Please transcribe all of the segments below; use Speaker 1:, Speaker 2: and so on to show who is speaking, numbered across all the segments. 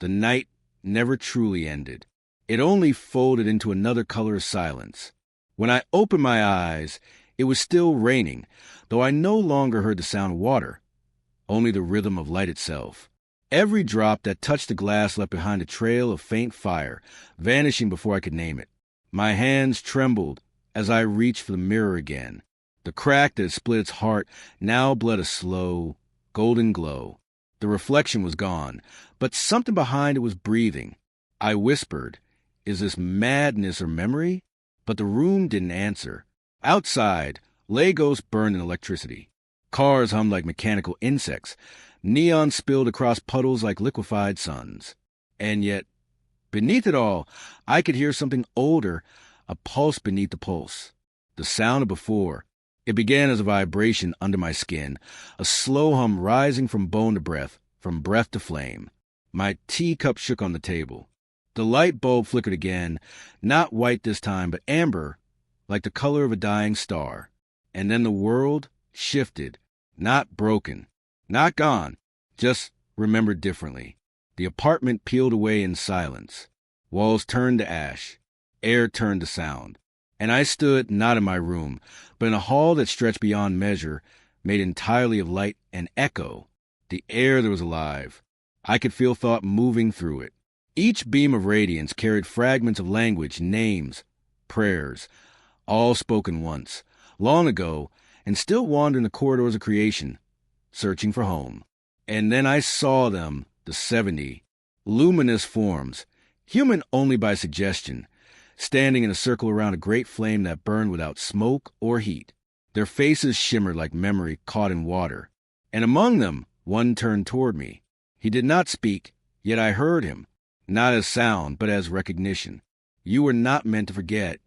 Speaker 1: The night never truly ended. It only folded into another color of silence. When I opened my eyes, it was still raining, though I no longer heard the sound of water, only the rhythm of light itself. Every drop that touched the glass left behind a trail of faint fire, vanishing before I could name it. My hands trembled as I reached for the mirror again. The crack that had split its heart now bled a slow, golden glow. The reflection was gone, but something behind it was breathing. I whispered, "Is this madness or memory?" But the room didn't answer. Outside, Legos burned in electricity. Cars hummed like mechanical insects. Neon spilled across puddles like liquefied suns. And yet, beneath it all, I could hear something older, a pulse beneath the pulse. The sound of before. It began as a vibration under my skin, a slow hum rising from bone to breath, from breath to flame. My teacup shook on the table. The light bulb flickered again, not white this time, but amber, like the color of a dying star. And then the world shifted, not broken, not gone, just remembered differently. The apartment peeled away in silence. Walls turned to ash. Air turned to sound. And I stood not in my room, but in a hall that stretched beyond measure, made entirely of light and echo. The air that was alive. I could feel thought moving through it. Each beam of radiance carried fragments of language, names, prayers, all spoken once, long ago, and still wander in the corridors of creation, searching for home. And then I saw them, the 70, luminous forms, human only by suggestion, standing in a circle around a great flame that burned without smoke or heat. Their faces shimmered like memory caught in water. And among them, one turned toward me. He did not speak, yet I heard him, not as sound, but as recognition. "You were not meant to forget."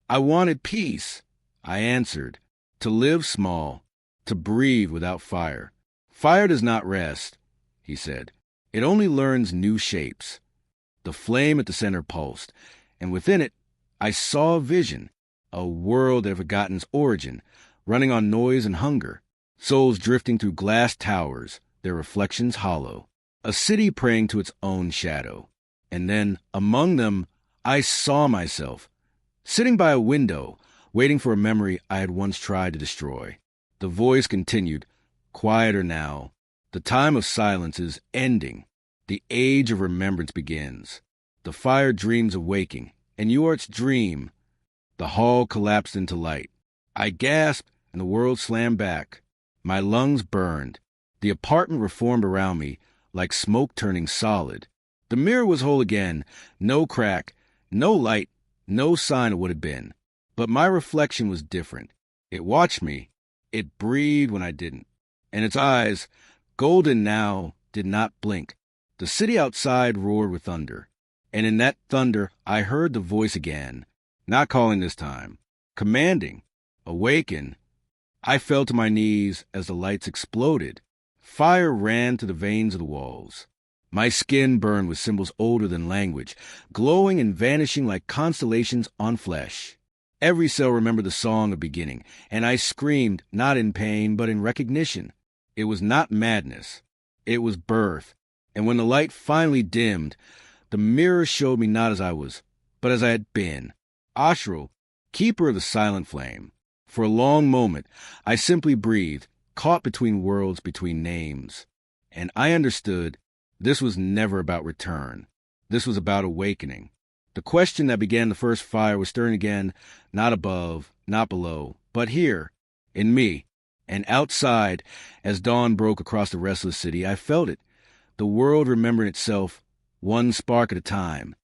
Speaker 1: "I wanted peace," I answered, "to live small, to breathe without fire." "Fire does not rest," he said. "It only learns new shapes." The flame at the center pulsed, and within it, I saw a vision, a world that had forgotten its origin, running on noise and hunger, souls drifting through glass towers, their reflections hollow, a city praying to its own shadow. And then, among them, I saw myself, sitting by a window, waiting for a memory I had once tried to destroy. The voice continued, quieter now. "The time of silence is ending. The age of remembrance begins. The fire dreams of waking, and you are its dream." The hall collapsed into light. I gasped, and the world slammed back. My lungs burned. The apartment reformed around me, like smoke turning solid. The mirror was whole again, no crack, no light, no sign of what had been. But my reflection was different. It watched me. It breathed when I didn't. And its eyes, golden now, did not blink. The city outside roared with thunder. And in that thunder, I heard the voice again, not calling this time, commanding, "Awaken." I fell to my knees as the lights exploded. Fire ran through the veins of the walls. My skin burned with symbols older than language, glowing and vanishing like constellations on flesh. Every cell remembered the song of beginning, and I screamed, not in pain, but in recognition. It was not madness. It was birth. And when the light finally dimmed, the mirror showed me not as I was, but as I had been. Ashrael, keeper of the silent flame. For a long moment, I simply breathed, caught between worlds, between names. And I understood this was never about return. This was about awakening. The question that began the first fire was stirring again, not above, not below, but here, in me. And outside, as dawn broke across the restless city, I felt it. The world remembered itself, one spark at a time.